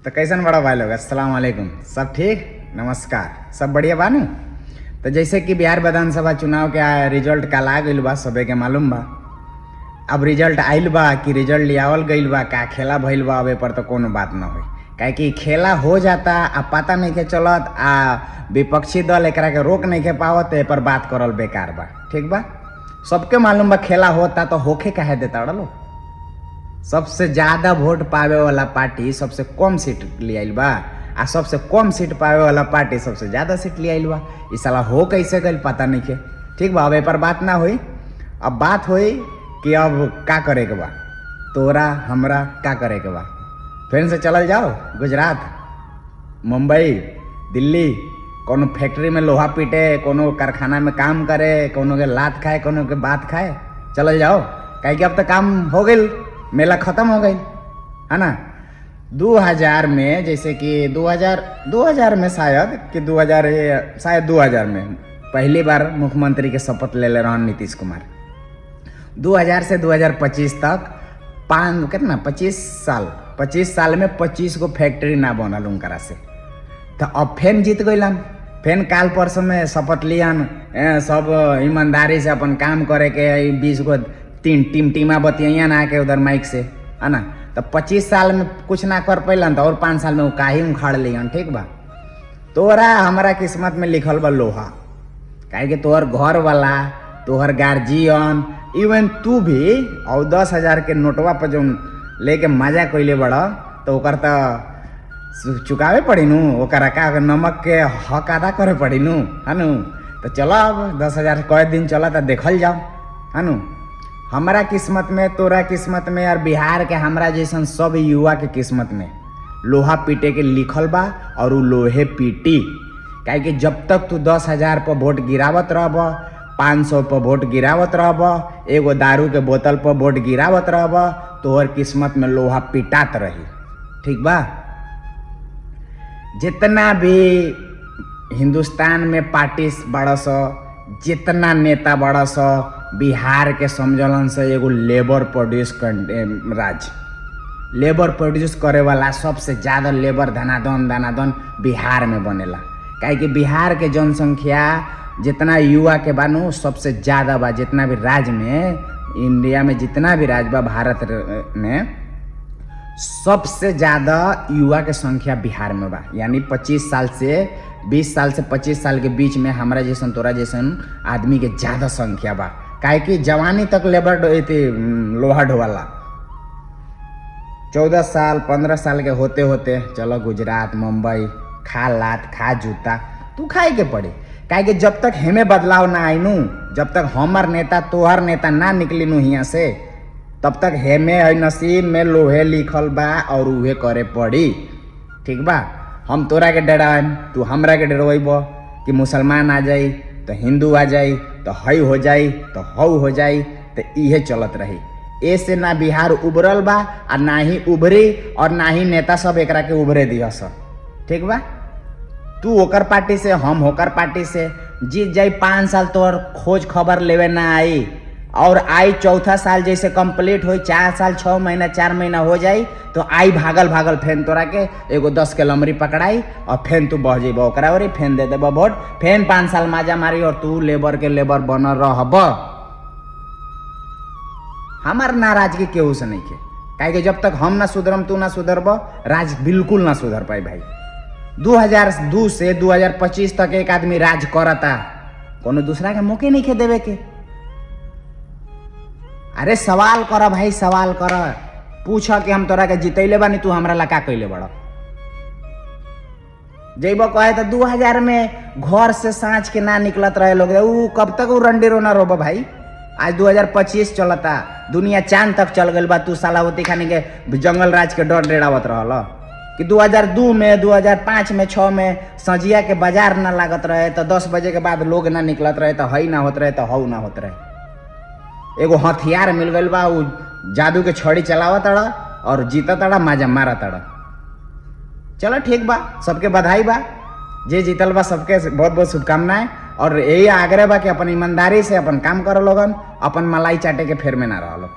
तो कैसन बड़ा भाई लोग, अस्सलाम वालेकुम। सब ठीक, नमस्कार, सब बढ़िया बानू। तो जैसे कि बिहार विधानसभा चुनाव के रिजल्ट कल आ गइल बा, सबे के मालूम बा। अब रिजल्ट आइल बा कि रिजल्ट लियावल गइल बा, का खेला भइल बा, अब पर तो कोनो बात ना होई। काहे कि खेला हो जाता आ पता नहीं के चलत आ विपक्षी दल एकरा के रोक नहीं के पावत, ए पर बात करल बेकार बा। ठीक बा, सबके मालूम बा खेला होता तो होखे काहे देता लो। सबसे ज्यादा वोट पावे वाला पार्टी सबसे कम सीट ले आइल बा, आ सबसे कम सीट पावे वाला पार्टी सबसे ज्यादा सीट ले आइल बा। इस साला हो कैसे गइल पता नहीं के। ठीक बा, अब ए पर बात ना होई। अब बात होई कि अब का करे के बा, तोरा हमरा का करे के बा। फिर से चलल जाओ गुजरात, मुंबई, दिल्ली, कोनो फैक्ट्री में लोहा पीटे, कोनो कारखाना में काम करे, कोनो के लात खाए, कोनो के बात खाए। चलल जाओ, काहे कि अब तो काम हो गइल, मेला खत्म हो गई है ना। 2000 में, जैसे कि 2000 में शायद 2000 में पहली बार मुख्यमंत्री के शपथ ले रहन नीतीश कुमार। 2000 से 2025 तक कितना 25 साल में 25 गो फैक्ट्री ना बनल उनकरा से। तो अब फेन जीत गइलन, फेन काल परसों में शपथ लियन, सब ईमानदारी से अपन काम करे के। 20 गो टीमा बतियान आके उधर माइक से, है ना। तो 25 साल में कुछ ना कर पैलन, तो और 5 साल में वो काही उखाड़ लियन। ठीक बा, तोरा हमारा किस्मत में लिखल बा लोहा। काहे कि तोहर घर वाला, तोहर गार्जियन, इवन तू भी और 10,000 के नोटवा पर जो लेके मजा कैले बड़ा, तो ओकर तो चुकावे पड़ी नू, ओकरा का नमक के हक अदा करे पड़ी नू, है नू। तो चलो अब 10,000 कई दिन चला तो देखल जाओ, है नू। हमारा किस्मत में, तोरा किस्मत में, और बिहार के हमरा जैसन सब युवा के किस्मत में लोहा पीटे के लिखल बा, और उ लोहे पीटी। काहे कि जब तक तू 10,000 पर वोट गिरावत रहब, 500 पर वोट गिरावत रहब, एगो दारू के बोतल पर वोट गिरावत रहब, तोहर किस्मत में लोहा पिटात रही। ठीक बा, जितना भी हिंदुस्तान में पार्टी बड़ा सा, जितना नेता बड़ा सा, बिहार के समझलन से एगो लेबर प्रोड्यूस करे वाला सबसे ज्यादा लेबर धनादन बिहार में बनेला। काहे कि बिहार के जनसंख्या जितना युवा के बानू सबसे ज्यादा बा। जितना भी राज्य में, इंडिया में जितना भी राज्य बा भारत में, सबसे ज्यादा युवा के संख्या बिहार में बा। यानी 20 साल से 25 साल के बीच में हमरा जैसन, तोरा जैसन आदमी के ज्यादा संख्या बा। काहे कि जवानी तक लेबर लोहा ढोवाला। 14 साल 15 साल के होते होते चलो गुजरात, मुंबई, खा लात, खा जूता, तू खाए के पड़ी। काहे कि जब तक हमें बदलाव ना आई नू, जब तक हमार नेता तोहर नेता ना निकली नू हियाँ से, तब तक हेमे नसीब में लोहे लिखल बा, और उहे करे पड़ी। ठीक बा, हम तोरा के डराएम, तू हमरा के डरवैब कि मुसलमान आ जाई तो हिंदू आ जाई, तो हई हो जाई तो हऊ हो जाई, तो इहे चलत रही। ऐसे ना बिहार उभरल बा, और ना ही उभरी, और ना ही नेता सब एकरा के उभरे दिया सब। ठीक बा, तू ओकर पार्टी से, हम होकर पार्टी से, जीत जाई 5 साल तोर खोज खबर लेवे ना आई, और आई चौथा साल जैसे कंप्लीट हो, 4 साल 6 महीना 4 महीना हो जाई, तो आई भागल फेन तोरा के एगो 10 के लमरी पकड़ाई, और फेन तू बह जेब ओकरा ओरी, फेन दे देब वोट, फेन 5 साल माजा मारी, और तू लेबर के लेबर बनल रहब। हमार नाराजगी केहू से नहीं के। काहे कि जब तक हम ना सुधरम, तू ना सुधरब, राज बिल्कुल ना सुधर पाई भाई। 2002 से 2025 तक एक आदमी राज करता, कोनो दूसरा के मौके नहीं के देवे के। अरे सवाल कर भाई, सवाल कर, पूछ कि हम तोरा के जितैले बानी, तू हमरा ला का कइले बड़ा। जैब कहे तो 2000 में घर से सांझ के ना निकलत रहे लोग, ऊ कब तक ऊ रंडी रोना रोब भाई। आज 2025 चलता, दुनिया चांद तक चल गइल बा, तू साला होती खानी के जंगल राज के डर डेरावत रहल कि 2002 में, 2005 में, 6 में सजिया के बाजार ना लागत रहे, तो 10 बजे के बाद लोग ना निकलत रहे, तो हई ना होत रहे, तो हऊ ना होत रहे। एगो हथियार मिल गइल बा, उ जादू के छड़ी चलावत तड़ा, और जीतत तड़ा, माजा मारा तड़ा। चलो ठीक बा, सबके बधाई बा, जे जीतल बा सबके बहुत बहुत शुभकामनाएं। और यही आग्रह बा कि अपन ईमानदारी से अपन काम करो लोगन, अपन मलाई चाटे के फेर में ना रहो।